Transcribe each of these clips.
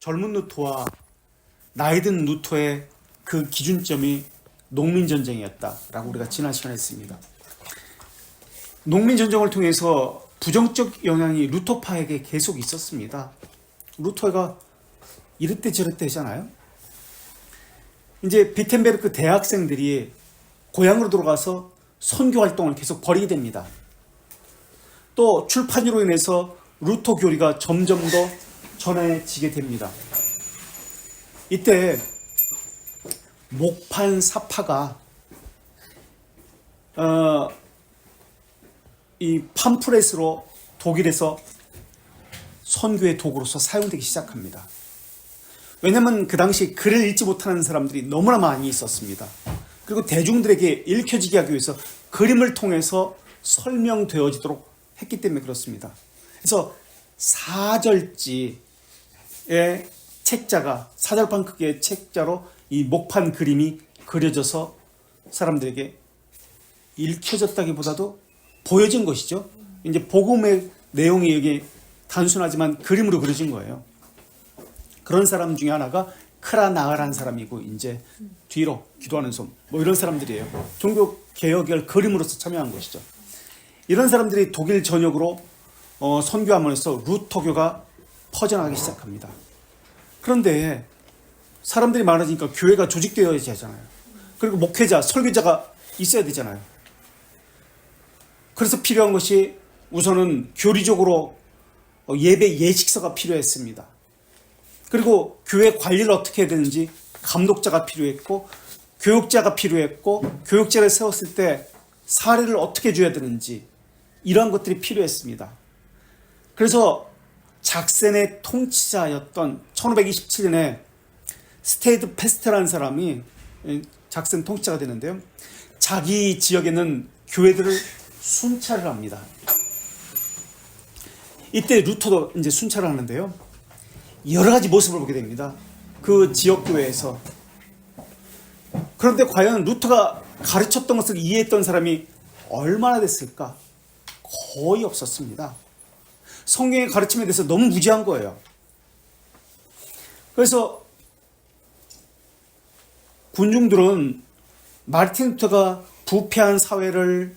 젊은 루터와 나이 든 루터의 그 기준점이 농민전쟁이었다라고 우리가 지난 시간에 했습니다. 농민전쟁을 통해서 부정적 영향이 루터파에게 계속 있었습니다. 루터가 이랬대 저랬대 하잖아요. 이제 비텐베르크 대학생들이 고향으로 돌아가서 선교 활동을 계속 벌이게 됩니다. 또 출판으로 인해서 루터 교리가 점점 더 전해지게 됩니다. 이때 목판 사파가 이 팜프렛으로 독일에서 선교의 도구로서 사용되기 시작합니다. 왜냐하면 그 당시 글을 읽지 못하는 사람들이 너무나 많이 있었습니다. 그리고 대중들에게 읽혀지게 하기 위해서 그림을 통해서 설명되어지도록 했기 때문에 그렇습니다. 그래서 사절지의 책자가 사절판 크기의 책자로 이 목판 그림이 그려져서 사람들에게 읽혀졌다기보다도 보여진 것이죠. 이제 복음의 내용이 여기 단순하지만 그림으로 그려진 거예요. 그런 사람 중에 하나가 크라나흐라는 사람이고, 이제 뒤로 기도하는 손, 뭐 이런 사람들이에요. 종교 개혁을 그림으로서 참여한 것이죠. 이런 사람들이 독일 전역으로 선교함으로써 루터교가 퍼져나가기 시작합니다. 그런데 사람들이 많아지니까 교회가 조직되어야지 하잖아요. 그리고 목회자, 설교자가 있어야 되잖아요. 그래서 필요한 것이 우선은 교리적으로 예배 예식서가 필요했습니다. 그리고 교회 관리를 어떻게 해야 되는지 감독자가 필요했고, 교육자가 필요했고, 교육자를 세웠을 때 사례를 어떻게 줘야 되는지 이러한 것들이 필요했습니다. 그래서 작센의 통치자였던 1527년에 스테이드 페스트라는 사람이 작센 통치자가 되는데요. 자기 지역에는 교회들을 순찰을 합니다. 이때 루터도 이제 순찰을 하는데요. 여러 가지 모습을 보게 됩니다. 그 지역 교회에서. 그런데 과연 루터가 가르쳤던 것을 이해했던 사람이 얼마나 됐을까? 거의 없었습니다. 성경의 가르침에 대해서 너무 무지한 거예요. 그래서 군중들은 마르틴 루터가 부패한 사회를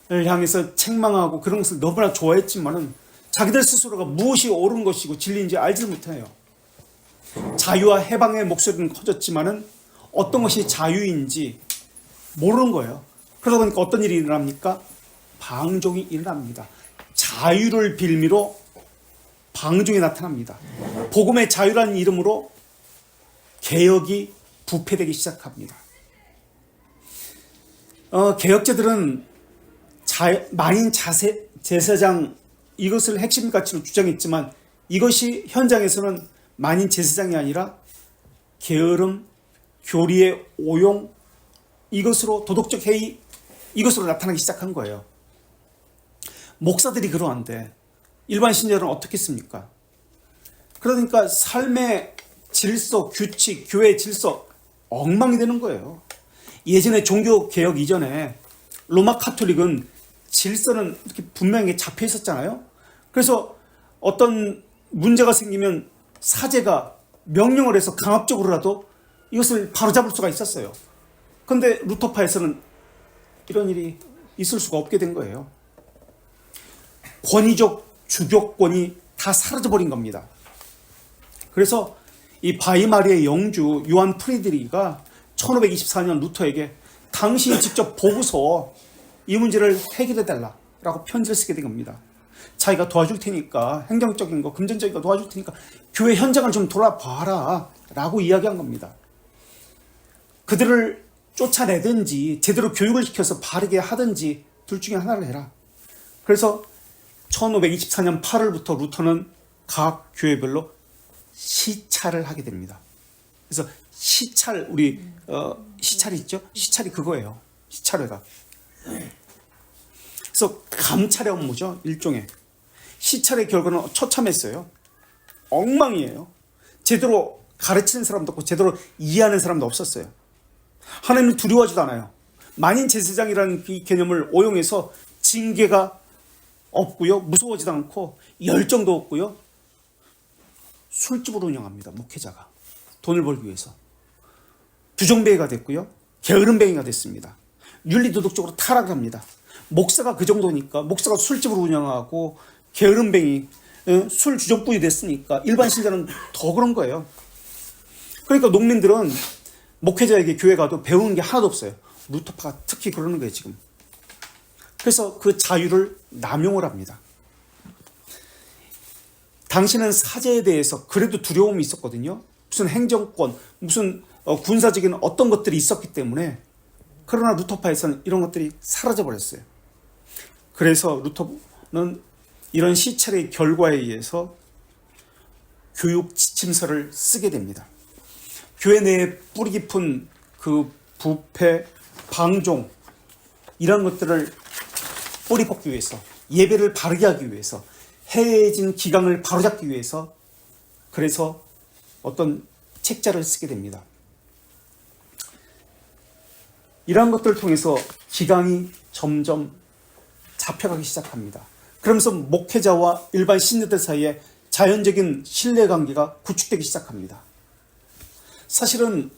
향해서 책망하고 그런 것을 너무나 좋아했지만은 자기들 스스로가 무엇이 옳은 것이고 진리인지 알지 못해요. 자유와 해방의 목소리는 커졌지만은 어떤 것이 자유인지 모르는 거예요. 그러다 보니까 어떤 일이 일어납니까? 방종이 일어납니다. 자유를 빌미로 방종이 나타납니다. 복음의 자유라는 이름으로 개혁이 부패되기 시작합니다. 개혁자들은 만인 제사장 이것을 핵심 가치로 주장했지만, 이것이 현장에서는 만인 제사장이 아니라 게으름, 교리의 오용, 이것으로 도덕적 해이, 이것으로 나타나기 시작한 거예요. 목사들이 그러한데 일반 신자들은 어떻겠습니까? 그러니까 삶의 질서, 규칙, 교회의 질서 엉망이 되는 거예요. 예전에 종교 개혁 이전에 로마 카톨릭은 질서는 이렇게 분명히 잡혀 있었잖아요. 그래서 어떤 문제가 생기면 사제가 명령을 해서 강압적으로라도 이것을 바로잡을 수가 있었어요. 그런데 루터파에서는 이런 일이 있을 수가 없게 된 거예요. 권위적 주교권이 다 사라져버린 겁니다. 그래서 이 바이마리의 영주 요한 프리드리히가 1524년 루터에게 당신이 직접 보고서 이 문제를 해결해달라라고 편지를 쓰게 된 겁니다. 자기가 도와줄 테니까, 행정적인 거, 금전적인 거 도와줄 테니까 교회 현장을 좀 돌아봐라 라고 이야기한 겁니다. 그들을 쫓아내든지 제대로 교육을 시켜서 바르게 하든지 둘 중에 하나를 해라. 그래서 1524년 8월부터 루터는 각 교회별로 시찰을 하게 됩니다. 그래서 시찰, 우리 시찰이 있죠? 시찰이 그거예요. 시찰회가. 그래서 감찰의 업무죠. 일종의. 시찰의 결과는 처참했어요. 엉망이에요. 제대로 가르치는 사람도 없고 제대로 이해하는 사람도 없었어요. 하나님을 두려워하지도 않아요. 만인 제사장이라는 이 개념을 오용해서 징계가 없고요, 무서워지도 않고 열정도 없고요, 술집을 운영합니다. 목회자가 돈을 벌기 위해서 부정뱅이가 됐고요, 게으름뱅이가 됐습니다. 윤리도덕적으로 타락합니다. 목사가 그 정도니까, 목사가 술집을 운영하고 게으름뱅이, 술 주정꾼이 됐으니까 일반 신자는 더 그런 거예요. 그러니까 농민들은 목회자에게 교회 가도 배우는 게 하나도 없어요. 루터파가 특히 그러는 거예요, 지금. 그래서 그 자유를 남용을 합니다. 당시는 사제에 대해서 그래도 두려움이 있었거든요. 무슨 행정권, 무슨 군사적인 어떤 것들이 있었기 때문에. 그러나 루터파에서는 이런 것들이 사라져버렸어요. 그래서 루터는 이런 시찰의 결과에 의해서 교육 지침서를 쓰게 됩니다. 교회 내에 뿌리 깊은 그 부패, 방종, 이런 것들을 뿌리 뽑기 위해서, 예배를 바르게 하기 위해서, 해해진 기강을 바로잡기 위해서, 그래서 어떤 책자를 쓰게 됩니다. 이러한 것들을 통해서 기강이 점점 잡혀가기 시작합니다. 그러면서 목회자와 일반 신자들 사이에 자연적인 신뢰관계가 구축되기 시작합니다. 사실은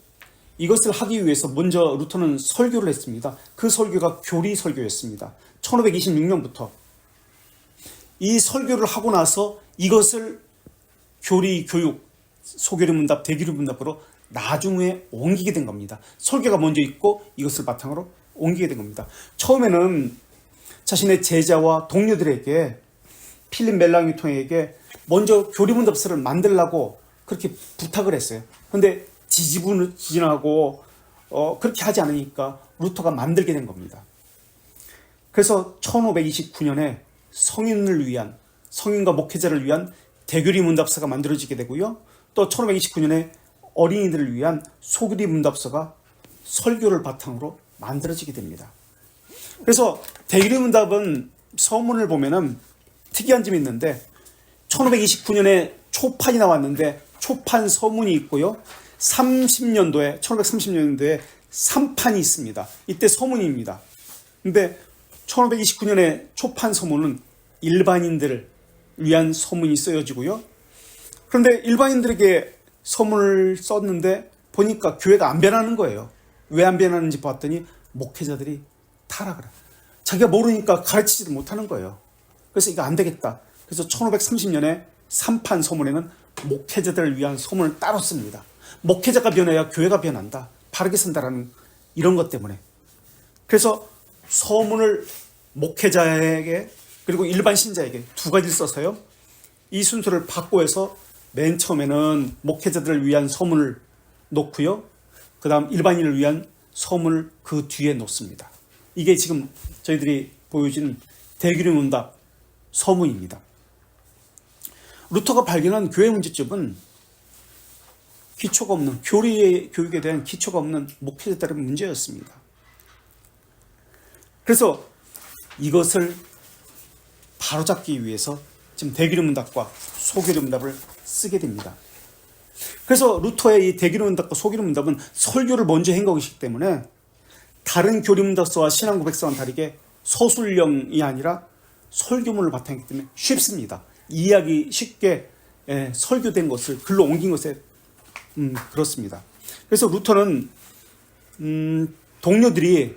이것을 하기 위해서 먼저 루터는 설교를 했습니다. 그 설교가 교리 설교였습니다. 1526년부터. 이 설교를 하고 나서 이것을 교리, 교육, 소교리 문답, 대교리 문답으로 나중에 옮기게 된 겁니다. 설교가 먼저 있고 이것을 바탕으로 옮기게 된 겁니다. 처음에는 자신의 제자와 동료들에게, 필립 멜랑유통에게 먼저 교리문답서를 만들라고 그렇게 부탁을 했어요. 그런데 지지부진하고 그렇게 하지 않으니까 루터가 만들게 된 겁니다. 그래서 1529년에 성인을 위한, 성인과 목회자를 위한 대교리 문답서가 만들어지게 되고요. 또 1529년에 어린이들을 위한 소교리 문답서가 설교를 바탕으로 만들어지게 됩니다. 그래서 대교리 문답은 서문을 보면은 특이한 점이 있는데 1529년에 초판이 나왔는데 초판 서문이 있고요. 1530년도에 3판이 있습니다. 이때 서문입니다. 근데 1529년에 초판 서문은 일반인들을 위한 서문이 쓰여지고요. 그런데 일반인들에게 서문을 썼는데 보니까 교회가 안 변하는 거예요. 왜 안 변하는지 봤더니 목회자들이 타락을 해요. 자기가 모르니까 가르치지도 못하는 거예요. 그래서 이거 안 되겠다. 그래서 1530년에 3판 서문에는 목회자들을 위한 서문을 따로 씁니다. 목회자가 변해야 교회가 변한다. 바르게 산다라는 이런 것 때문에. 그래서 서문을 목회자에게 그리고 일반 신자에게 두 가지를 써서요. 이 순서를 바꿔서 맨 처음에는 목회자들을 위한 서문을 놓고요. 그 다음 일반인을 위한 서문을 그 뒤에 놓습니다. 이게 지금 저희들이 보여준 대교리 문답 서문입니다. 루터가 발견한 교회 문제점은 기초가 없는, 교육에 대한 기초가 없는 목회자들의 문제였습니다. 그래서 이것을 바로잡기 위해서 지금 대교리 문답과 소교리 문답을 쓰게 됩니다. 그래서 루터의 이 대교리 문답과 소교리 문답은 설교를 먼저 한 것이기 때문에 다른 교리 문답서와 신앙 고백서와는 다르게 서술형이 아니라 설교문을 바탕이기 때문에 쉽습니다. 이해하기 쉽게 설교된 것을 글로 옮긴 것에 그렇습니다. 그래서 루터는 동료들이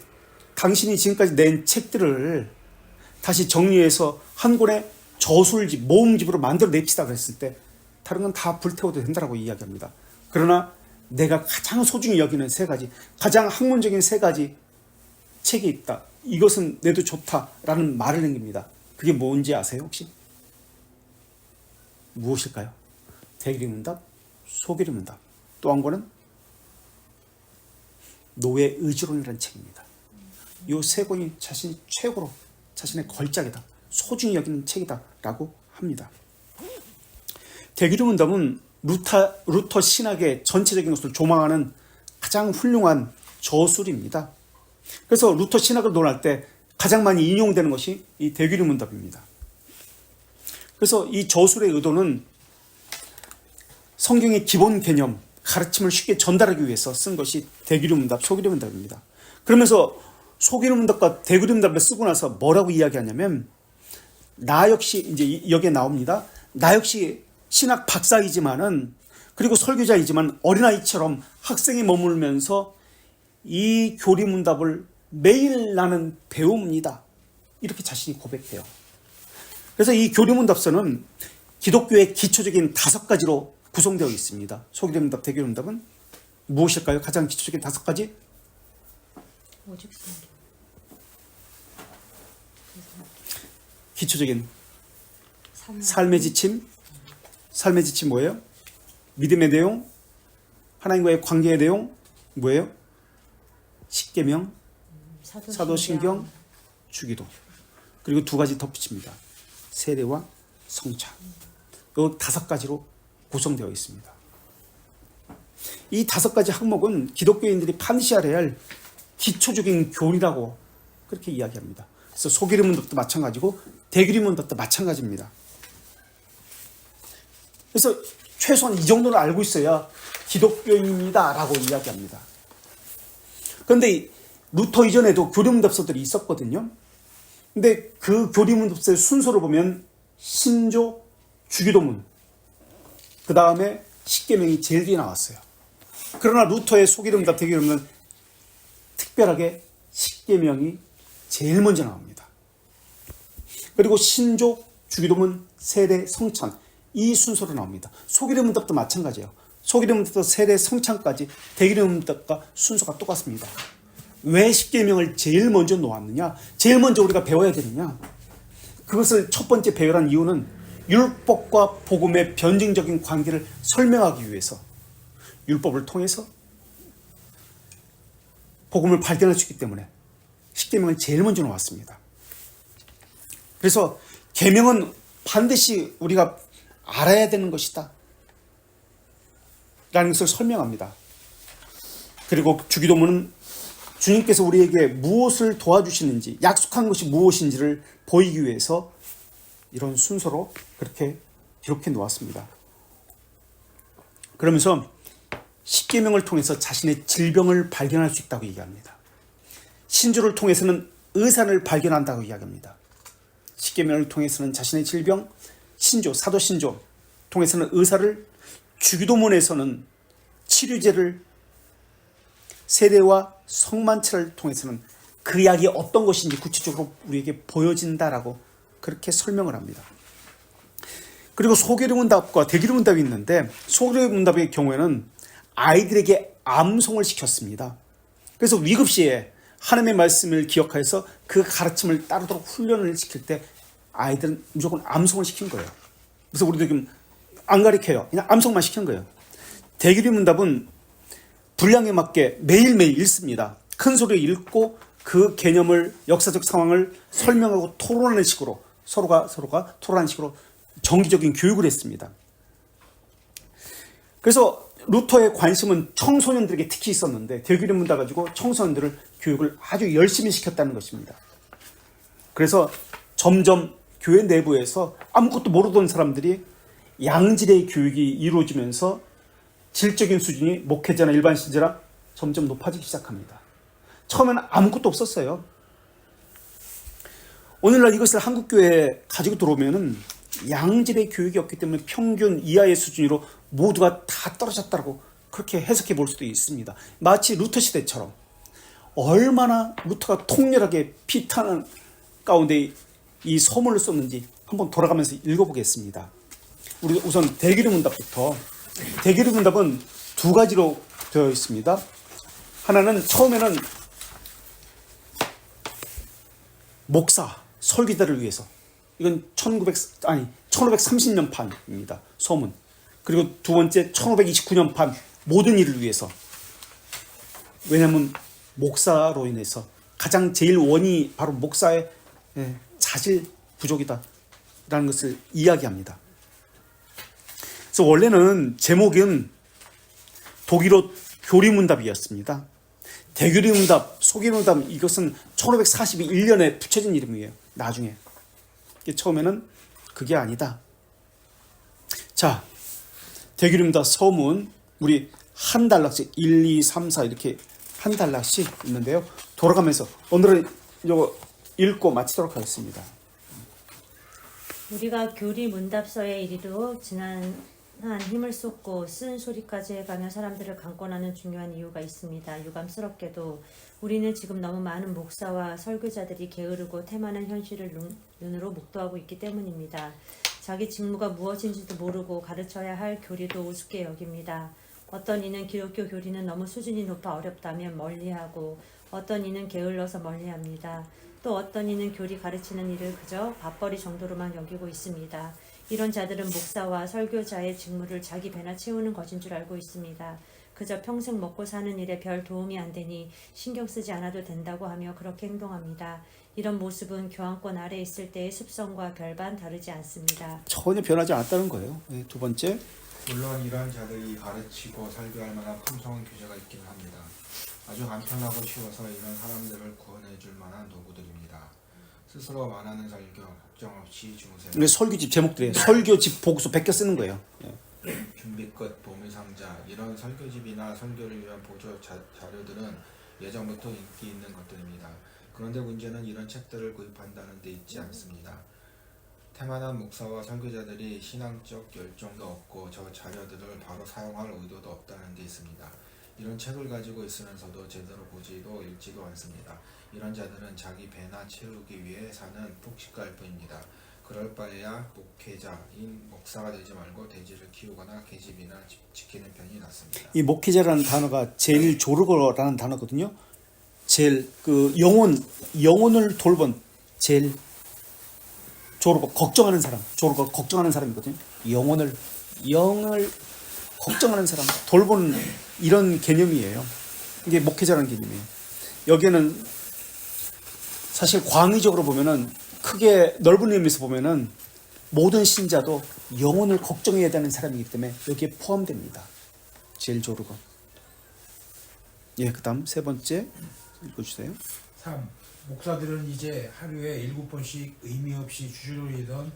당신이 지금까지 낸 책들을 다시 정리해서 한 권의 저술집, 모음집으로 만들어냅시다 그랬을 때 다른 건 다 불태워도 된다고 이야기합니다. 그러나 내가 가장 소중히 여기는 세 가지, 가장 학문적인 세 가지 책이 있다. 이것은 내도 좋다라는 말을 남깁니다. 그게 뭔지 아세요 혹시? 무엇일까요? 대교리 문답, 소교리 문답. 또 한 권은 노예 의지론이라는 책입니다. 이 세 권이 자신이 최고로 자신의 걸작이다, 소중히 여기는 책이다라고 합니다. 대교리 문답은 루터 신학의 전체적인 것을 조망하는 가장 훌륭한 저술입니다. 그래서 루터 신학을 논할 때 가장 많이 인용되는 것이 이 대교리 문답입니다. 그래서 이 저술의 의도는 성경의 기본 개념, 가르침을 쉽게 전달하기 위해서 쓴 것이 대교리 문답, 소교리 문답입니다. 그러면서 소교리 문답과 대교리 문답을 쓰고 나서 뭐라고 이야기하냐면, 나 역시, 이제 여기에 나옵니다. 나 역시 신학 박사이지만은 그리고 설교자이지만 어린아이처럼 학생이 머물면서 이 교리문답을 매일 나는 배웁니다. 이렇게 자신이 고백해요. 그래서 이 교리문답서는 기독교의 기초적인 5가지로 구성되어 있습니다. 소교리문답, 대교리문답은 무엇일까요? 가장 기초적인 5가지? 오직성경. 기초적인 삶의 지침. 삶의 지침 뭐예요? 믿음의 내용, 하나님과의 관계의 내용 뭐예요? 십계명, 사도신경, 주기도. 그리고 2가지 덧붙입니다. 세례와 성찬. 이 5가지로 구성되어 있습니다. 이 5가지 항목은 기독교인들이 반드시 알아야 할 기초적인 교리라고 그렇게 이야기합니다. 그래서 소교리문답도 마찬가지고 대교리문답도 마찬가지입니다. 그래서 최소한 이 정도는 알고 있어야 기독교인입니다 라고 이야기합니다. 그런데 루터 이전에도 교리문답서들이 있었거든요. 근데 그 교리문답서의 순서로 보면 신조, 주기도문, 그 다음에 십계명이 제일 뒤에 나왔어요. 그러나 루터의 소교리문답, 대교리문답은 특별하게 십계명이 제일 먼저 나옵니다. 그리고 신조, 주기도문, 세례, 성찬 이 순서로 나옵니다. 소교리문답도 마찬가지예요. 소교리문답도 세례, 성찬까지 대교리문답과 순서가 똑같습니다. 왜 십계명을 제일 먼저 놓았느냐? 제일 먼저 우리가 배워야 되느냐? 그것을 첫 번째 배열한 이유는 율법과 복음의 변증적인 관계를 설명하기 위해서 율법을 통해서 복음을 발견할 수 있기 때문에 십계명을 제일 먼저 놓았습니다. 그래서 계명은 반드시 우리가 알아야 되는 것이다 라는 것을 설명합니다. 그리고 주기도문은 주님께서 우리에게 무엇을 도와주시는지, 약속한 것이 무엇인지를 보이기 위해서 이런 순서로 그렇게 기록해 놓았습니다. 그러면서 십계명을 통해서 자신의 질병을 발견할 수 있다고 얘기합니다. 신조를 통해서는 의사를 발견한다고 이야기합니다. 십계명을 통해서는 자신의 질병, 신조, 사도신조 통해서는 의사를, 주기도문에서는 치료제를, 세례와 성만찬을 통해서는 그 약이 어떤 것인지 구체적으로 우리에게 보여진다라고 그렇게 설명을 합니다. 그리고 소교리문답과 대교리문답이 있는데 소교리문답의 경우에는 아이들에게 암송을 시켰습니다. 그래서 위급시에 하나님의 말씀을 기억해서 그 가르침을 따르도록 훈련을 시킬 때 아이들은 무조건 암송을 시킨 거예요. 그래서 우리도 지금 안 가르쳐요. 그냥 암송만 시킨 거예요. 대교리문답은 분량에 맞게 매일매일 읽습니다. 큰 소리로 읽고 그 개념을, 역사적 상황을 설명하고 토론하는 식으로 서로가 토론하는 식으로 정기적인 교육을 했습니다. 그래서 루터의 관심은 청소년들에게 특히 있었는데 대교리문답 가지고 청소년들을 교육을 아주 열심히 시켰다는 것입니다. 그래서 점점 교회 내부에서 아무것도 모르던 사람들이 양질의 교육이 이루어지면서 질적인 수준이 목회자나 일반 신자라 점점 높아지기 시작합니다. 처음에는 아무것도 없었어요. 오늘날 이것을 한국교회에 가지고 들어오면은 양질의 교육이 없기 때문에 평균 이하의 수준으로 모두가 다 떨어졌다고 그렇게 해석해 볼 수도 있습니다. 마치 루터 시대처럼 얼마나 루터가 통렬하게 피타는 가운데 이 서문을 썼는지 한번 돌아가면서 읽어보겠습니다. 우리 우선 대교리문답부터. 대교리문답은 2가지로 되어 있습니다. 하나는 처음에는 목사, 설교자를 위해서. 이건 1530년 판입니다. 서문. 그리고 2번째 1529년 판 모든 일을 위해서. 왜냐하면 목사로 인해서 가장 제일 원인이 바로 목사의 자질 부족이다 라는 것을 이야기합니다. 그래서 원래는 제목은 독일어 교리문답이었습니다. 대교리문답, 소교리문답 이것은 1541년에 붙여진 이름이에요. 나중에. 처음에는 그게 아니다. 자, 대교리문답 서문 우리 한 단락씩 1, 2, 3, 4 이렇게 한 단락씩 있는데요. 돌아가면서 오늘은 이거 읽고 마치도록 하겠습니다. 우리가 교리 문답서에 이르도 지난 한 힘을 쏟고 쓴 소리까지 해가며 사람들을 강권하는 중요한 이유가 있습니다. 유감스럽게도 우리는 지금 너무 많은 목사와 설교자들이 게으르고 태만한 현실을 눈으로 목도하고 있기 때문입니다. 자기 직무가 무엇인지도 모르고 가르쳐야 할 교리도 우습게 여깁니다. 어떤 이는 기독교 교리는 너무 수준이 높아 어렵다면 멀리하고 어떤 이는 게을러서 멀리합니다. 또 어떤 이는 교리 가르치는 일을 그저 밥벌이 정도로만 여기고 있습니다. 이런 자들은 목사와 설교자의 직무를 자기 배나 채우는 것인 줄 알고 있습니다. 그저 평생 먹고 사는 일에 별 도움이 안 되니 신경 쓰지 않아도 된다고 하며 그렇게 행동합니다. 이런 모습은 교황권 아래 있을 때의 습성과 별반 다르지 않습니다. 전혀 변하지 않았다는 거예요. 네, 두 번째, 물론 이러한 자들이 가르치고 설교할 만한 풍성한 교재가 있기는 합니다. 아주 간편하고 쉬워서 이런 사람들을 구원해 줄 만한 도구들입니다. 스스로 말하는 설교, 걱정 없이 주무세요. 우리 설교집 제목들이에요. 설교집 보고서 베껴 쓰는 거예요. 예. 준비 끝, 보물상자, 이런 설교집이나 설교를 위한 보조 자료들은 예전부터 인기 있는 것들입니다. 그런데 문제는 이런 책들을 구입한다는 데 있지 않습니다. 태만한 목사와 설교자들이 신앙적 열정도 없고 저 자료들을 바로 사용할 의도도 없다는 데 있습니다. 이런 책을 가지고 있으면서도 제대로 보지도 읽지도 않습니다. 이런 자들은 자기 배나 채우기 위해 사는 폭식가일 뿐입니다. 그럴 바에야 목회자인 목사가 되지 말고 돼지를 키우거나 계집이나 지키는 편이 낫습니다. 이 목회자라는 단어가 제일 조르고라는 단어거든요. 제일 그 영혼을 돌본 제일 조르고 걱정하는 사람, 조르고 걱정하는 사람이거든요. 영을 걱정하는 사람, 돌보는 이런 개념이에요. 이게 목회자라는 개념이에요. 여기에는 사실 광의적으로 보면은 크게 넓은 의미에서 보면은 모든 신자도 영혼을 걱정해야 되는 사람이기 때문에 여기에 포함됩니다. 제일 조르고. 예, 그다음 세 번째 읽어주세요. 3. 목사들은 이제 하루에 7번씩 의미 없이 주저리던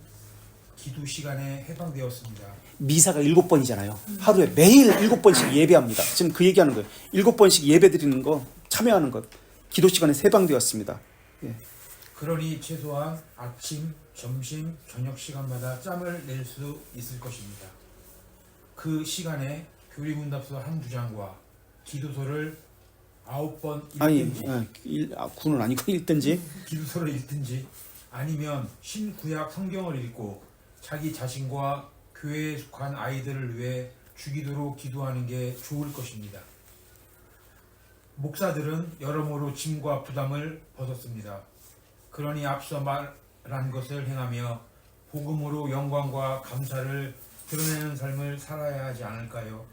기도 시간에 해방되었습니다. 미사가 7번이잖아요. 하루에 매일 7번씩 예배합니다. 지금 그 얘기하는 거예요. 7번씩 예배 드리는 거, 참여하는 것. 기도 시간에 해방되었습니다. 예. 그러니 최소한 아침, 점심, 저녁 시간마다 짬을 낼 수 있을 것입니다. 그 시간에 교리문답서 한두 장과 기도서를 9번 아니, 읽든지 9는 아니고 읽든지. 기도서를 읽든지 아니면 신구약 성경을 읽고 자기 자신과 교회에 속한 아이들을 위해 주기도로 기도하는 게 좋을 것입니다. 목사들은 여러모로 짐과 부담을 벗었습니다. 그러니 앞서 말한 것을 행하며 복음으로 영광과 감사를 드러내는 삶을 살아야 하지 않을까요?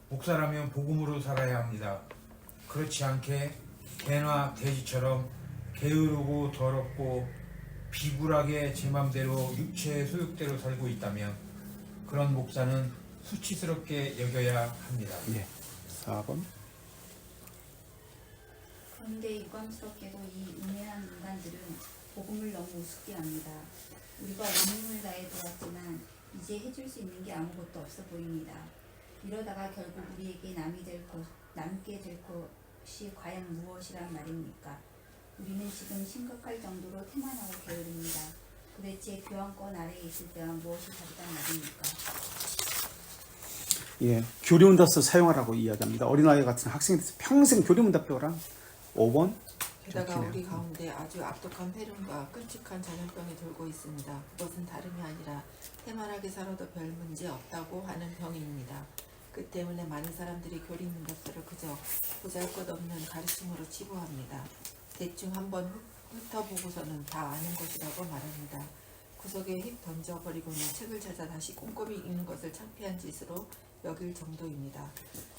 목사라면 복음으로 살아야 합니다. 그렇지 않게 개나 돼지처럼 게으르고 더럽고 비굴하게 제 맘대로 육체의 소욕대로 살고 있다면 그런 목사는 수치스럽게 여겨야 합니다. 예. 4번. 그런데 유감스럽게도 이 음해한 인간들은 복음을 너무 우습게 합니다. 우리가 온 힘을 다해 도왔지만 이제 해줄 수 있는 게 아무것도 없어 보입니다. 이러다가 결국 우리에게 남게 될 것이 과연 무엇이란 말입니까? 우리는 지금 심각할 정도로 태만하고 게으릅니다. 도대체 교황권 아래에 있을 때와 무엇이 다르단 말입니까? 예. 교리문답서 사용하라고 이야기합니다. 어린아이 같은 학생한테 평생 교리문답 배워라. 5번. 게다가 좋겠네요. 우리 가운데 아주 악독한 폐렴과 끔찍한 전염병이 돌고 있습니다. 그것은 다름이 아니라 태만하게 살아도 별 문제 없다고 하는 병입니다. 그 때문에 많은 사람들이 교리문답서를 그저 보잘것없는 가르침으로 치부합니다. 대충 한번 훑어보고서는 다 아는 것이라고 말합니다. 구석에 휙 던져버리고는 책을 찾아 다시 꼼꼼히 읽는 것을 창피한 짓으로 여길 정도입니다.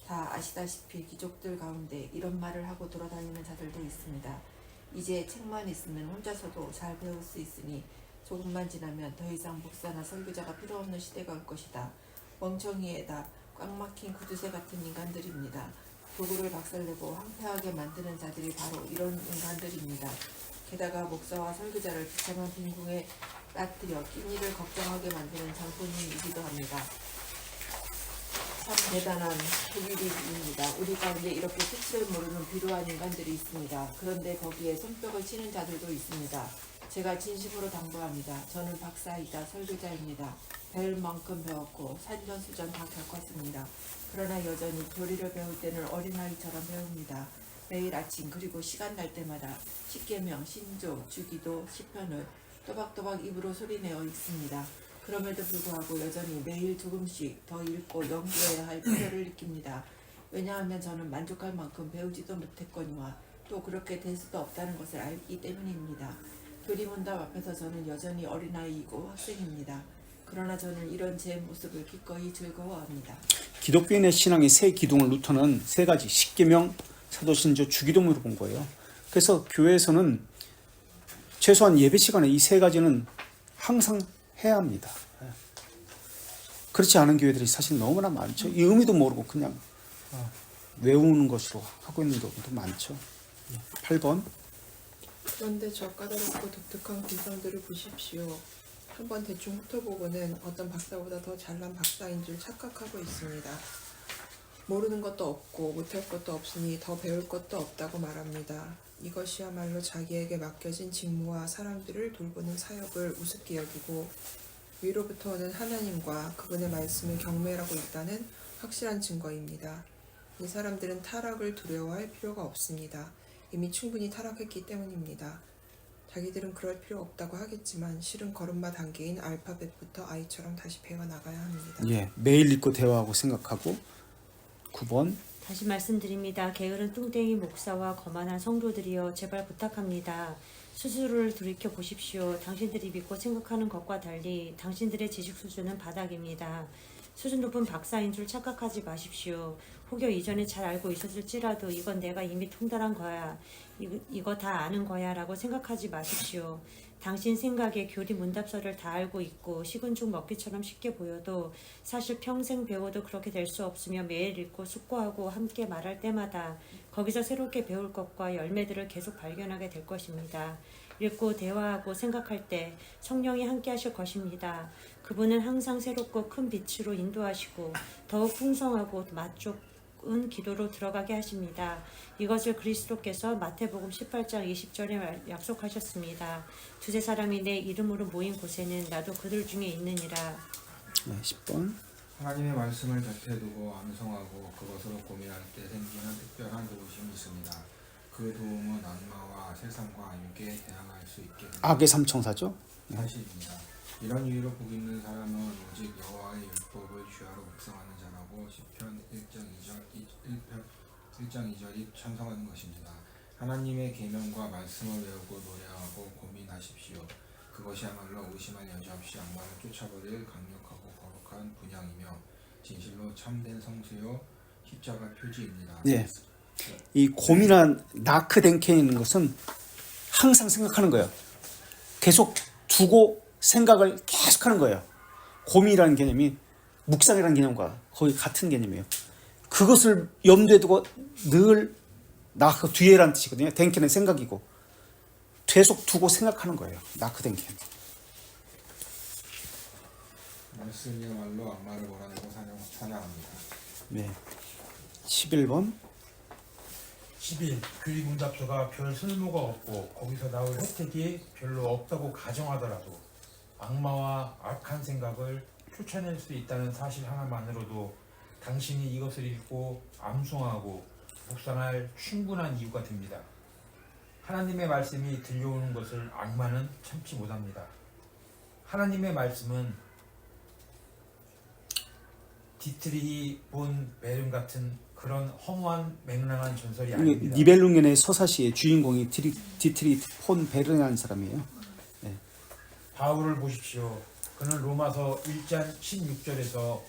다 아시다시피 귀족들 가운데 이런 말을 하고 돌아다니는 자들도 있습니다. 이제 책만 있으면 혼자서도 잘 배울 수 있으니 조금만 지나면 더 이상 목사나 설교자가 필요 없는 시대가 올 것이다. 멍청이에다 꽉 막힌 구두쇠 같은 인간들입니다. 도구를 박살내고 황폐하게 만드는 자들이 바로 이런 인간들입니다. 게다가 목사와 설교자를 비참한 빈궁에 빠뜨려 끼니를 걱정하게 만드는 장본인이기도 합니다. 참 대단한 독일인입니다. 우리 가운데 이렇게 끝을 모르는 비루한 인간들이 있습니다. 그런데 거기에 손뼉을 치는 자들도 있습니다. 제가 진심으로 당부합니다. 저는 박사이자 설교자입니다. 배울 만큼 배웠고 산전수전 다 겪었습니다. 그러나 여전히 교리를 배울 때는 어린아이처럼 배웁니다. 매일 아침 그리고 시간 날 때마다 십계명, 신조, 주기도, 시편을 또박또박 입으로 소리내어 읽습니다. 그럼에도 불구하고 여전히 매일 조금씩 더 읽고 연구해야 할 필요를 느낍니다. 왜냐하면 저는 만족할 만큼 배우지도 못했거니와 또 그렇게 될 수도 없다는 것을 알기 때문입니다. 교리문답 앞에서 저는 여전히 어린아이이고 학생입니다. 그러나 저는 이런 제 모습을 기꺼이 즐거워합니다. 기독교인의 신앙의 세 기둥을 루터는 세 가지 십계명, 사도신조, 주기도문으로 본 거예요. 그래서 교회에서는 최소한 예배 시간에 이 세 가지는 항상 해야 합니다. 그렇지 않은 교회들이 사실 너무나 많죠. 이 의미도 모르고 그냥 외우는 것으로 하고 있는 경우도 많죠. 8번. 그런데 저 까다롭고 독특한 구성들을 보십시오. 한번 대충 훑어보고는 어떤 박사보다 더 잘난 박사인 줄 착각하고 있습니다. 모르는 것도 없고 못할 것도 없으니 더 배울 것도 없다고 말합니다. 이것이야말로 자기에게 맡겨진 직무와 사람들을 돌보는 사역을 우습게 여기고 위로부터 오는 하나님과 그분의 말씀을 경멸하고 있다는 확실한 증거입니다. 이 사람들은 타락을 두려워할 필요가 없습니다. 이미 충분히 타락했기 때문입니다. 자기들은 그럴 필요 없다고 하겠지만 실은 걸음마 단계인 알파벳부터 아이처럼 다시 배워나가야 합니다. 예, 매일 읽고 대화하고 생각하고. 9번. 다시 말씀드립니다. 게으른 뚱땡이 목사와 거만한 성도들이여 제발 부탁합니다. 스스로를 돌이켜 보십시오. 당신들이 믿고 생각하는 것과 달리 당신들의 지식 수준은 바닥입니다. 수준 높은 박사인 줄 착각하지 마십시오. 혹여 이전에 잘 알고 있었을지라도 이건 내가 이미 통달한 거야. 이거 다 아는 거야 라고 생각하지 마십시오. 당신 생각에 교리 문답서를 다 알고 있고 식은 죽 먹기처럼 쉽게 보여도 사실 평생 배워도 그렇게 될 수 없으며 매일 읽고 숙고하고 함께 말할 때마다 거기서 새롭게 배울 것과 열매들을 계속 발견하게 될 것입니다. 읽고 대화하고 생각할 때 성령이 함께 하실 것입니다. 그분은 항상 새롭고 큰 빛으로 인도하시고 더욱 풍성하고 맛 좋은 기도로 들어가게 하십니다. 이것을 그리스도께서 마태복음 18장 20절에 약속하셨습니다. 두세 사람이 내 이름으로 모인 곳에는 나도 그들 중에 있느니라. 네, 10번. 하나님의 말씀을 곁에 두고 암송하고 그것으로 고민할 때 생기는 특별한 도우심이 있습니다. 그 도움은 악마와 세상과 육에 대항할 수 있게 됩니다. 악의 삼총사죠. 사실입니다. 이런 이유로 복 있는 사람은 오직 여호와의 율법을 주야로 묵상하는 자라고 시편 1장 2절이 찬성하는 것입니다. 하나님의 계명과 말씀을 외우고 노래하고 고민하십시오. 그것이야말로 의심할 여지 없이 악마를 쫓아버릴 강력하고 거룩한 분향이며 진실로 참된 성수요 십자가 표지입니다. 네. 이 고민한 나크덴케에 있는 것은 항상 생각하는 거예요. 계속 두고 생각을 계속하는 거예요. 고민이라는 개념이 묵상이라는 개념과 거의 같은 개념이에요. 그것을 염두에 두고 늘 나크 뒤에라는 뜻이거든요. 덴케는 생각이고 계속 두고 생각하는 거예요. 나크덴케. 말씀이야말로 악마를 몰아내고 사냥합니다. 네. 11번. 11. 교리문답서가 별 쓸모가 없고 거기서 나올 혜택이 별로 없다고 가정하더라도 악마와 악한 생각을 쫓아낼 수 있다는 사실 하나만으로도 당신이 이것을 읽고 암송하고 묵상할 충분한 이유가 됩니다. 하나님의 말씀이 들려오는 것을 악마는 참지 못합니다. 하나님의 말씀은 디트리히 본 베른 같은 그런 허무한 맹랑한 전설이 아닙니다. 니벨룽겐의 서사시의 주인공이 디트리 폰 베르라는 사람이에요. 네. 바울을 보십시오. 그는 로마서 1장 16절에서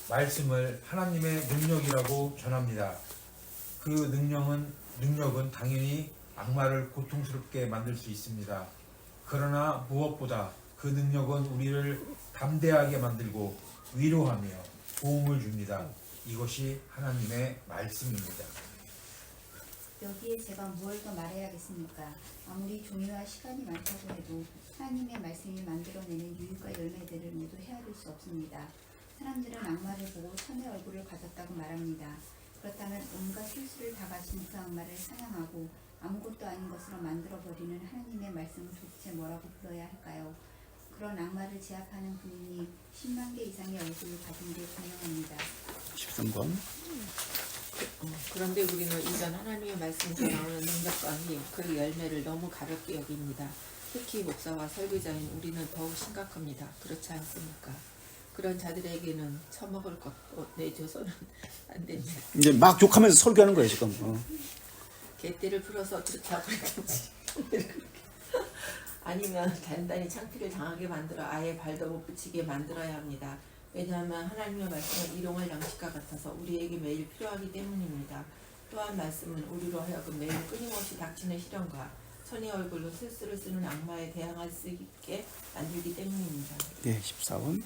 말씀을 하나님의 능력이라고 전합니다. 그 능력은 당연히 악마를 고통스럽게 만들 수 있습니다. 그러나 무엇보다 그 능력은 우리를 담대하게 만들고 위로하며 도움을 줍니다. 이것이 하나님의 말씀입니다. 여기에 제가 무엇 더 말해야겠습니까? 아무리 종류와 시간이 많다고 해도 하나님의 말씀이 만들어내는 유익과 열매들을 모두 헤아릴 수 없습니다. 사람들은 악마를 보고 천의 얼굴을 가졌다고 말합니다. 그렇다면 온갖 실수를 다 가진 그 악마를 사냥하고 아무것도 아닌 것으로 만들어버리는 하나님의 말씀을 도대체 뭐라고 불러야 할까요? 그런 악마를 제압하는 분이 10만 개 이상의 얼굴을 가진 게 분명합니다. 13번. 그런데 우리는 이전 하나님의 말씀에서 나오는 능력과 힘, 그 열매를 너무 가볍게 여깁니다. 특히 목사와 설교자인 우리는 더욱 심각합니다. 그렇지 않습니까? 그런 자들에게는 처먹을 것도 내줘서는 안 됩니다. 이제 막 욕하면서 설교하는 거예요 지금. 개떼를 풀어서 잡을든지 아니면 단단히 창피를 당하게 만들어 아예 발도 못 붙이게 만들어야 합니다. 왜냐하면 하나님의 말씀은 일용할 양식과 같아서 우리에게 매일 필요하기 때문입니다. 또한 말씀은 우리로 하여금 매일 끊임없이 닥치는 시련과 천의 얼굴로 실수를 쓰는 악마에 대항할 수 있게 만들기 때문입니다. 네, 14번.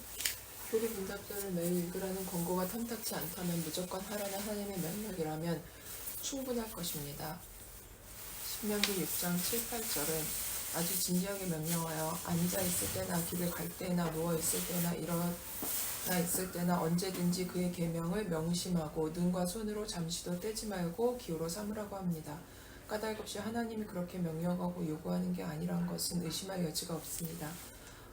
교리 문답서를 매일 읽으라는 권고가 탐탁치 않다면 무조건 하라는 하나님의 명령이라면 충분할 것입니다. 신명기 6장 7, 8절은 아주 진지하게 명령하여 앉아 있을 때나 길을 갈 때나 누워 있을 때나 일어나 있을 때나 언제든지 그의 계명을 명심하고 눈과 손으로 잠시도 떼지 말고 기호로 삼으라고 합니다. 까닭 없이 하나님이 그렇게 명령하고 요구하는 게 아니란 것은 의심할 여지가 없습니다.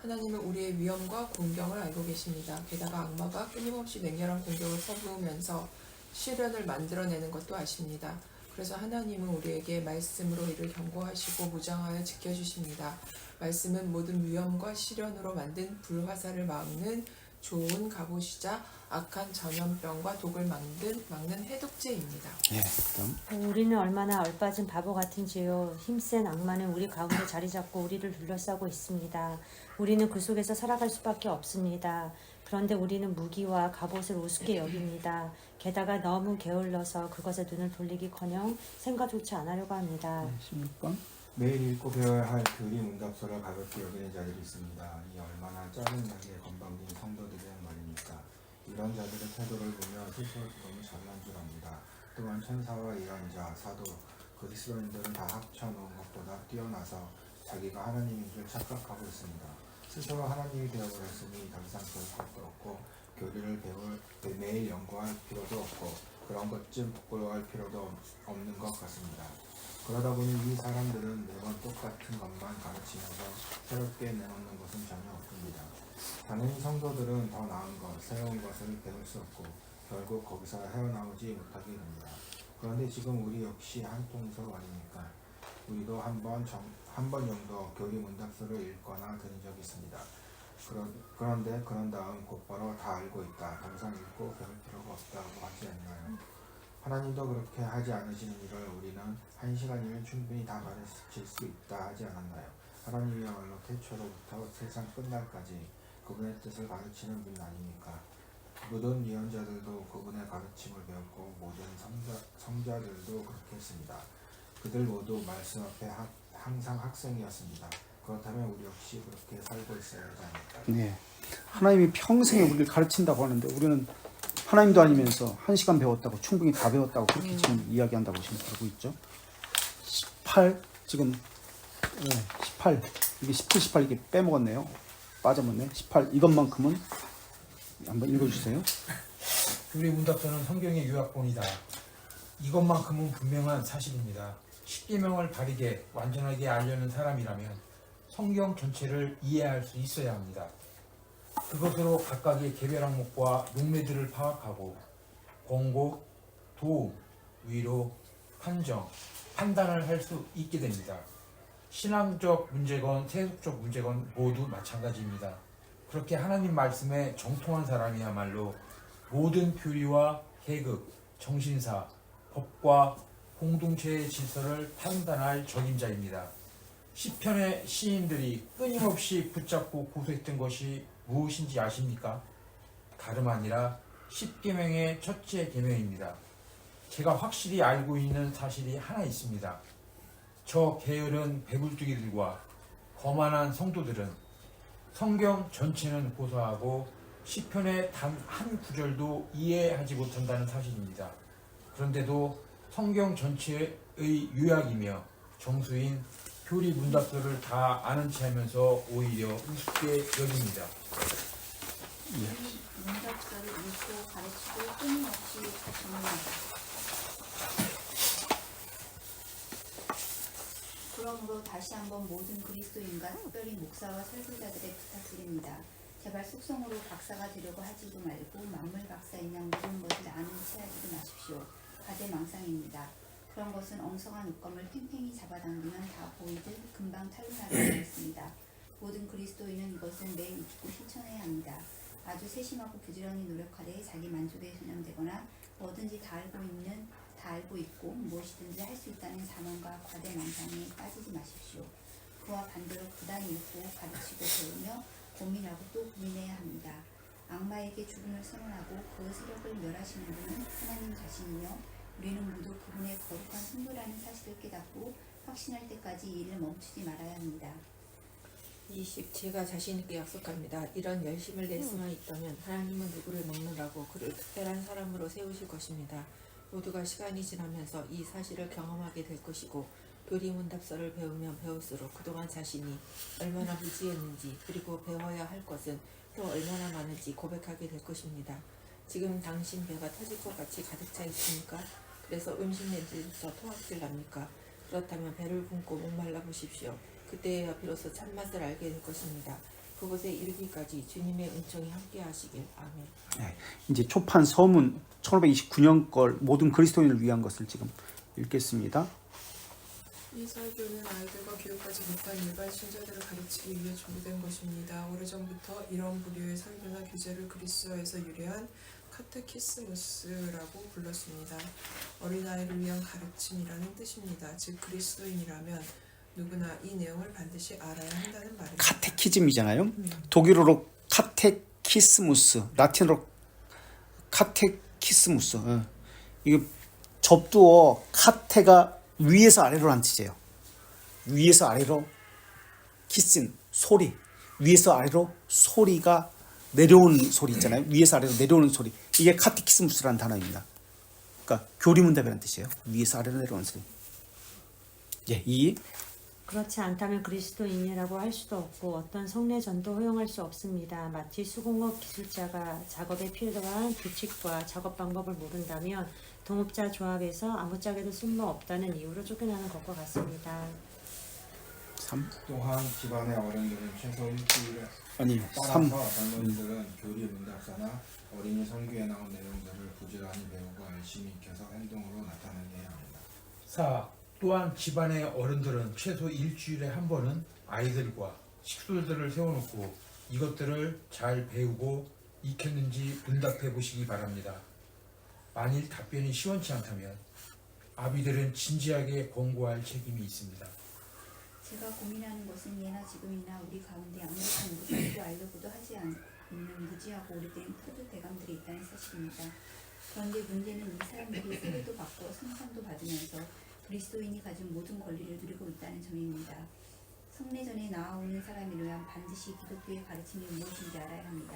하나님은 우리의 위험과 공경을 알고 계십니다. 게다가 악마가 끊임없이 맹렬한 공격을 퍼부으면서 시련을 만들어내는 것도 아십니다. 그래서 하나님은 우리에게 말씀으로 이를 경고하시고 무장하여 지켜주십니다. 말씀은 모든 위험과 시련으로 만든 불화살을 막는 좋은 갑옷이자 악한 전염병과 독을 막는 해독제입니다. 예, 그다음. 우리는 얼마나 얼빠진 바보 같은지요. 힘센 악마는 우리 가운데 자리 잡고 우리를 둘러싸고 있습니다. 우리는 그 속에서 살아갈 수밖에 없습니다. 그런데 우리는 무기와 갑옷을 우습게 여깁니다. 게다가 너무 게을러서 그것에 눈을 돌리기커녕 생각조차 안 하려고 합니다. 16번. 매일 읽고 배워야 할 교리 문답서를 가볍게 여기는 자들이 있습니다. 이 얼마나 짜증나게 건방진 성도들이란 말입니까? 이런 자들의 태도를 보며 스스로 너무 잘난 줄 압니다. 또한 천사와 예언자, 사도, 그리스도인들은 다 합쳐놓은 것보다 뛰어나서 자기가 하나님인 줄 착각하고 있습니다. 스스로 하나님이 되어버렸으니 더 이상 배울 것도 없고 교리를 매일 연구할 필요도 없고 그런 것쯤 부끄러워할 필요도 없는 것 같습니다. 그러다 보니 이 사람들은 매번 똑같은 것만 가르치면서 새롭게 내놓는 것은 전혀 없습니다. 당연히 성도들은 더 나은 것, 새로운 것을 배울 수 없고 결국 거기서 헤어나오지 못하게 됩니다. 그런데 지금 우리 역시 한 통속 아닙니까? 우리도 한 번 정도 교리 문답서를 읽거나 들은 적이 있습니다. 그런데 그런 다음 곧바로 다 알고 있다, 더 이상 읽고 배울 필요가 없다고 하지 않나요? 하나님도 그렇게 하지 않으시는 일을 우리는 1시간이면 충분히 다 가르칠 수 있다 하지 않았나요? 하나님이야말로 태초로부터 세상 끝날까지 그분의 뜻을 가르치는 분 아닙니까? 모든 예언자들도 그분의 가르침을 배웠고 모든 성자들도 그렇게 했습니다. 그들 모두 말씀 앞에 항상 학생이었습니다. 그렇다면 우리 역시 그렇게 살고 있어야 하지 않을까요? 네. 하나님이 평생에 우리를 가르친다고 하는데 우리는 하나님도 아니면서 1시간 배웠다고 충분히 다 배웠다고 그렇게 지금 이야기한다고 지금 그러고 있죠. 18 지금 18 이게 17, 18 이게 빼먹었네요. 빠져먹네. 18 이것만큼은 한번 읽어주세요. 교리 문답서는 성경의 요약본이다. 이것만큼은 분명한 사실입니다. 십계명을 바르게 완전하게 알려는 사람이라면 성경 전체를 이해할 수 있어야 합니다. 그것으로 각각의 개별 항목과 용례들을 파악하고 권고, 도움, 위로, 판정, 판단을 할 수 있게 됩니다. 신앙적 문제건 세속적 문제건 모두 마찬가지입니다. 그렇게 하나님 말씀에 정통한 사람이야말로 모든 교리와 계급, 정신사, 법과 공동체의 질서를 판단할 적임자입니다. 시편의 시인들이 끊임없이 붙잡고 고소했던 것이 무엇인지 아십니까? 다름 아니라 십계명의 첫째 계명입니다. 제가 확실히 알고 있는 사실이 하나 있습니다. 저 게으른 배불뚝이들과 거만한 성도들은 성경 전체는 고사하고 시편의 단 한 구절도 이해하지 못한다는 사실입니다. 그런데도 성경 전체의 요약이며 정수인 교리 문답서를 다 아는 체 하면서 오히려 우습게 여깁니다. 문답서를 읽고 가르치고 끊임없이 적용합니다. 다시 한번 모든 그리스도인과 특별히 목사와 설교자들에 부탁드립니다. 제발 속성으로 박사가 되려고 하지도 말고 만물 박사인 양 모든 것을 아는 체 하지도 마십시오. 가대망상입니다. 그런 것은 엉성한 옷감을 팽팽히 잡아당기면 다 보이듯 금방 탄로나게 되어 있습니다. 모든 그리스도인은 이것을 매일 익히고 실천해야 합니다. 아주 세심하고 부지런히 노력하되 자기 만족에 전념되거나 뭐든지 다 알고 있고 무엇이든지 할 수 있다는 자만과 과대망상에 빠지지 마십시오. 그와 반대로 부단히 읽고 가르치고 배우며 고민하고 또 고민해야 합니다. 악마에게 죽음을 선언하고 그 세력을 멸하시는 분은 하나님 자신이며 우리는 모두 그분의 거룩한 성도라는 사실을 깨닫고 확신할 때까지 이 일을 멈추지 말아야 합니다. 20. 제가 자신있게 약속합니다. 이런 열심을 낼 수만 있다면 하나님은 누구를 먹느라고 그를 특별한 사람으로 세우실 것입니다. 모두가 시간이 지나면서 이 사실을 경험하게 될 것이고 교리문답서를 배우면 배울수록 그동안 자신이 얼마나 무지했는지 그리고 배워야 할 것은 또 얼마나 많은지 고백하게 될 것입니다. 지금 당신 배가 터질 것 같이 가득 차 있습니까? 그래서 음식 냄새부터 토악질 납니까? 그렇다면 배를 굶고 목말라 보십시오. 그때야 비로소 참맛을 알게 될 것입니다. 그곳에 이르기까지 주님의 은총이 함께 하시길. 아멘. 네, 이제 초판 서문 1529년 걸 모든 그리스도인을 위한 것을 지금 읽겠습니다. 이 설교는 아이들과 교육하지 못한 일반 신자들을 가르치기 위해 준비된 것입니다. 오래전부터 이런 부류의 설교나 교재를 그리스어에서 유래한 카테키스무스라고 불렀습니다. 어린아이를 위한 가르침이라는 뜻입니다. 즉 그리스도인이라면 누구나 이 내용을 반드시 알아야 한다는 말입니다. 카테키즘이잖아요. 독일어로 카테키스무스, 라틴어로 카테키스무스. 이거 접두어 카테가 위에서 아래로란 뜻이에요. 위에서 아래로 키슨, 소리. 위에서 아래로 소리가 내려오는 소리 있잖아요. 위에서 아래로 내려오는 소리. 이게 카테키스무스라는 단어입니다. 그러니까 교리문답이라는 뜻이에요. 위에서 아래로 내려오는 소리. 예, 이 그렇지 않다면 그리스도인이라고 할 수도 없고 어떤 성례전도 허용할 수 없습니다. 마치 수공업 기술자가 작업에 필요한 규칙과 작업 방법을 모른다면 동업자 조합에서 아무짝에도 쓸모없다는 이유로 쫓겨나는 것과 같습니다. 3 또한 집안의 어른들은 최소 일주일에 아니 따라서 3 젊은이들은 교리 문답서나 어린이 설교에 나온 내용들을 부지런히 배우고 열심히 익혀서 행동으로 나타내게 해야 합니다. 4. 또한 집안의 어른들은 최소 일주일에 한 번은 아이들과 식솔들을 세워놓고 이것들을 잘 배우고 익혔는지 문답해 보시기 바랍니다. 만일 답변이 시원치 않다면 아비들은 진지하게 권고할 책임이 있습니다. 제가 고민하는 것은 예나 지금이나 우리 가운데 아무렇게 누구에게도 알려고도 하지 않는 무지하고 오래된 토드 대감들이 있다는 사실입니다. 그런데 문제는 이 사람들이 세례도 받고 성찬도 받으면서 그리스도인이 가진 모든 권리를 누리고 있다는 점입니다. 성례전에 나아오는 사람이라면 반드시 기독교의 가르침이 무엇인지 알아야 합니다.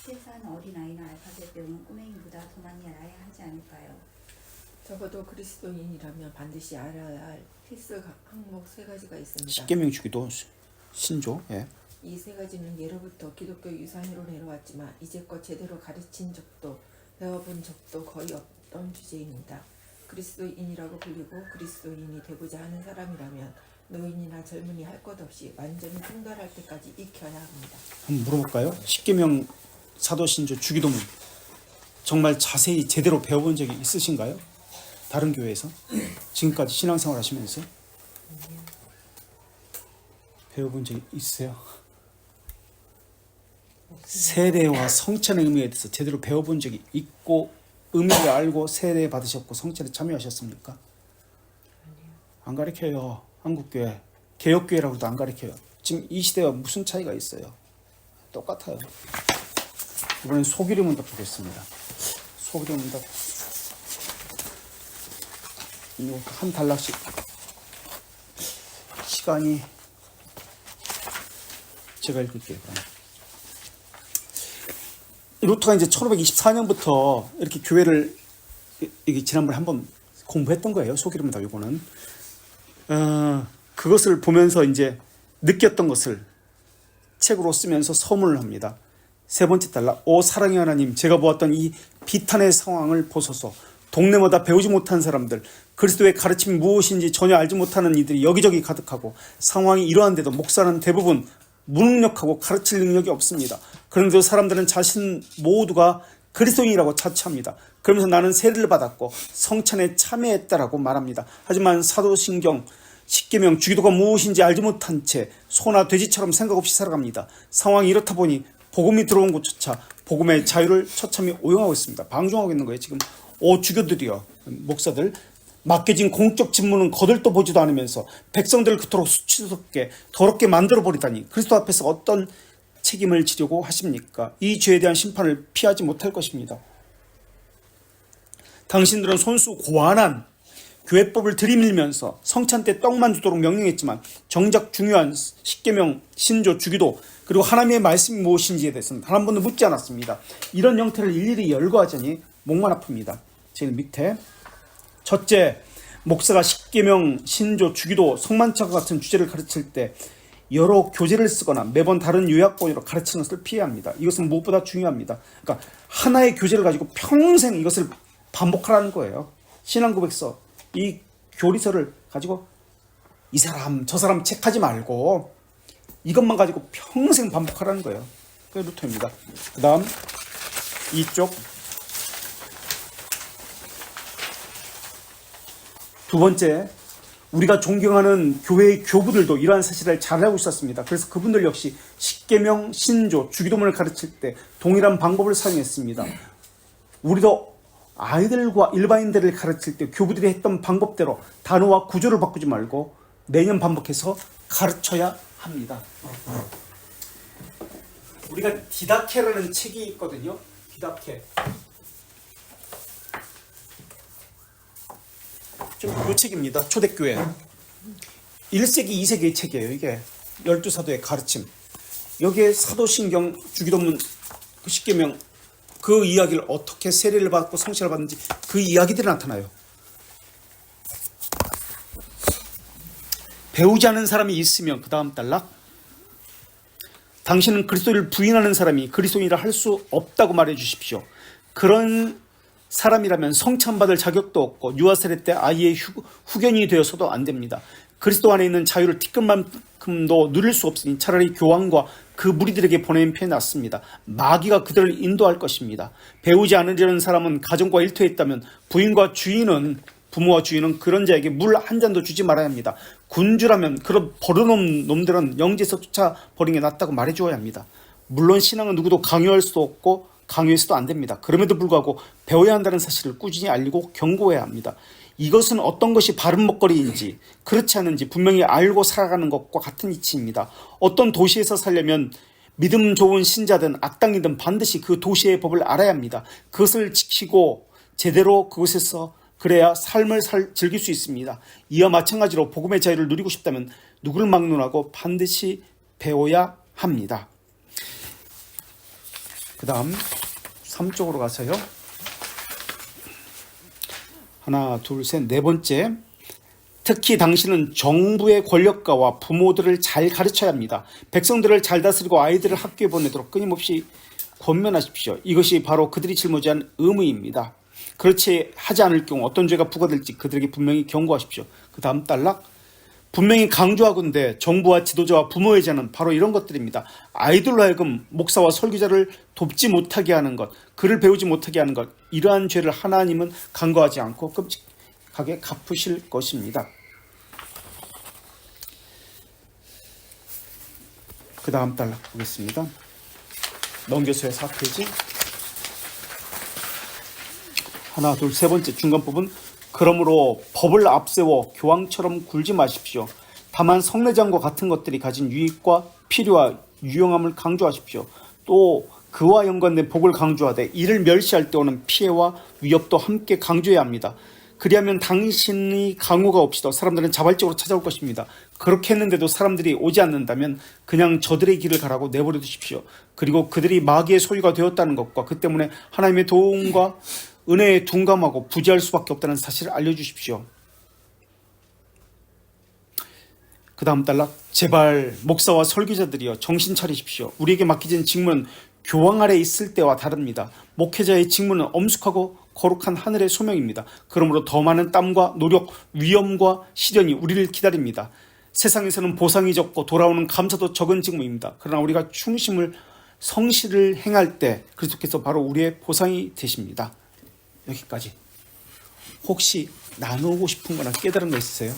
3살 어린아이나 알파벳 배우는 꼬맹이보다 더 많이 알아야 하지 않을까요? 적어도 그리스도인이라면 반드시 알아야 할 필수 항목 3가지가 있습니다. 십계명 주기도 신조. 예. 이 3가지는 예로부터 기독교 유산으로 내려왔지만 이제껏 제대로 가르친 적도 배워본 적도 거의 없던 주제입니다. 그리스도인이라고 불리고 그리스도인이 되고자 하는 사람이라면 노인이나 젊은이 할 것 없이 완전히 통달할 때까지 익혀야 합니다. 한번 물어볼까요? 십계명 사도신조 주기도문 정말 자세히 제대로 배워본 적이 있으신가요? 다른 교회에서 지금까지 신앙생활 하시면서 배워본 적이 있어요? 세례와 성찬의 의미에 대해서 제대로 배워본 적이 있고 의미를 알고 세례 받으셨고 성찬에 참여하셨습니까? 안 가르쳐요. 한국교회 개혁교회라고도 안 가르쳐요. 지금 이 시대와 무슨 차이가 있어요? 똑같아요. 이번엔 소기름 문답 보겠습니다. 소기름 문답 이거 한 단락씩 시간이 제가 읽을게요. 이 루터가 이제 1524년부터 이렇게 교회를 이게 지난번에 한번 공부했던 거예요. 소기름이다. 이거는 그것을 보면서 이제 느꼈던 것을 책으로 쓰면서 서문을 합니다. 3번째 단락. 오 사랑의 하나님, 제가 보았던 이 비탄의 상황을 보소서. 동네마다 배우지 못한 사람들, 그리스도의 가르침이 무엇인지 전혀 알지 못하는 이들이 여기저기 가득하고 상황이 이러한데도 목사는 대부분 무능력하고 가르칠 능력이 없습니다. 그런데도 사람들은 자신 모두가 그리스도인이라고 자처합니다. 그러면서 나는 세례를 받았고 성찬에 참여했다라고 말합니다. 하지만 사도신경 10계명 주기도가 무엇인지 알지 못한 채 소나 돼지처럼 생각 없이 살아갑니다. 상황이 이렇다 보니 복음이 들어온 곳조차 복음의 자유를 처참히 오용하고 있습니다. 방종하고 있는 거예요. 지금 주교들이요, 목사들 맡겨진 공적 직무는 거들떠 보지도 않으면서 백성들을 그토록 수치스럽게 더럽게 만들어버리다니 그리스도 앞에서 어떤 책임을 지려고 하십니까? 이 죄에 대한 심판을 피하지 못할 것입니다. 당신들은 손수 고안한 교회법을 들이밀면서 성찬 때 떡만 주도록 명령했지만 정작 중요한 십계명, 신조, 주기도 그리고 하나님의 말씀이 무엇인지에 대해서는 단 한 번도 묻지 않았습니다. 이런 형태를 일일이 열거하자니 목만 아픕니다. 제일 밑에 첫째, 목사가 십계명, 신조, 주기도, 성만찬과 같은 주제를 가르칠 때 여러 교재를 쓰거나 매번 다른 요약본으로 가르치는 것을 피해야 합니다. 이것은 무엇보다 중요합니다. 그러니까 하나의 교재를 가지고 평생 이것을 반복하라는 거예요. 신앙고백서, 이 교리서를 가지고 이 사람 저 사람 책하지 말고 이것만 가지고 평생 반복하라는 거예요. 그게 루터입니다. 그 다음 이쪽 두 번째, 우리가 존경하는 교회의 교부들도 이러한 사실을 잘 알고 있었습니다. 그래서 그분들 역시 십계명, 신조, 주기도문을 가르칠 때 동일한 방법을 사용했습니다. 우리도 아이들과 일반인들을 가르칠 때 교부들이 했던 방법대로 단어와 구조를 바꾸지 말고 매년 반복해서 가르쳐야 합니다. 우리가 디다케라는 책이 있거든요. 디다케. 이 책입니다. 초대교회. 1세기, 2세기의 책이에요. 이게 12사도의 가르침. 여기에 사도신경, 주기도문, 그 십계명, 그 이야기를 어떻게 세례를 받고 성찬을 받는지 그 이야기들이 나타나요. 배우지 않은 사람이 있으면 그 다음 단락, 당신은 그리스도를 부인하는 사람이 그리스도인이라 할 수 없다고 말해 주십시오. 그런 사람이라면 성찬받을 자격도 없고 유아세례 때 아이의 후견이 되어서도 안 됩니다. 그리스도 안에 있는 자유를 티끌만큼도 누릴 수 없으니 차라리 교황과 그 무리들에게 보내는 편이 낫습니다. 마귀가 그들을 인도할 것입니다. 배우지 않으려는 사람은 가정과 일터에 있다면 부모와 주인은 그런 자에게 물 한 잔도 주지 말아야 합니다. 군주라면 그런 버릇없는 놈들은 영지에서 쫓아버리는 게 낫다고 말해주어야 합니다. 물론 신앙은 누구도 강요할 수도 없고 강요해서도 안 됩니다. 그럼에도 불구하고 배워야 한다는 사실을 꾸준히 알리고 경고해야 합니다. 이것은 어떤 것이 바른 먹거리인지 그렇지 않은지 분명히 알고 살아가는 것과 같은 이치입니다. 어떤 도시에서 살려면 믿음 좋은 신자든 악당이든 반드시 그 도시의 법을 알아야 합니다. 그것을 지키고 제대로 그곳에서 그래야 삶을 즐길 수 있습니다. 이와 마찬가지로 복음의 자유를 누리고 싶다면 누구를 막론하고 반드시 배워야 합니다. 그 다음 3쪽으로 가서요. 하나, 둘, 셋, 네 번째. 특히 당신은 정부의 권력가와 부모들을 잘 가르쳐야 합니다. 백성들을 잘 다스리고 아이들을 학교에 보내도록 끊임없이 권면하십시오. 이것이 바로 그들이 짊어지는 의무입니다. 그렇지 하지 않을 경우 어떤 죄가 부과될지 그들에게 분명히 경고하십시오. 그 다음 단락. 분명히 강조하건대 정부와 지도자와 부모의 죄는 바로 이런 것들입니다. 아이들로 하여금 목사와 설교자를 돕지 못하게 하는 것, 글을 배우지 못하게 하는 것, 이러한 죄를 하나님은 간과하지 않고 끔찍하게 갚으실 것입니다. 그 다음 단락 보겠습니다. 넘겨서요. 4페이지. 하나, 둘, 세 번째 중간 부분. 그러므로 법을 앞세워 교황처럼 굴지 마십시오. 다만 성례장과 같은 것들이 가진 유익과 필요와 유용함을 강조하십시오. 또 그와 연관된 복을 강조하되 이를 멸시할 때 오는 피해와 위협도 함께 강조해야 합니다. 그리하면 당신이 강요가 없이도 사람들은 자발적으로 찾아올 것입니다. 그렇게 했는데도 사람들이 오지 않는다면 그냥 저들의 길을 가라고 내버려 두십시오. 그리고 그들이 마귀의 소유가 되었다는 것과 그 때문에 하나님의 도움과 은혜에 둔감하고 부재할 수밖에 없다는 사실을 알려주십시오. 그 다음 단락. 제발 목사와 설교자들이여 정신 차리십시오. 우리에게 맡겨진 직무는 교황 아래 있을 때와 다릅니다. 목회자의 직무는 엄숙하고 거룩한 하늘의 소명입니다. 그러므로 더 많은 땀과 노력, 위험과 시련이 우리를 기다립니다. 세상에서는 보상이 적고 돌아오는 감사도 적은 직무입니다. 그러나 우리가 충심을 성실을 행할 때 그리스도께서 바로 우리의 보상이 되십니다. 여기까지. 혹시 나누고 싶은 거나 깨달은 거 있으세요?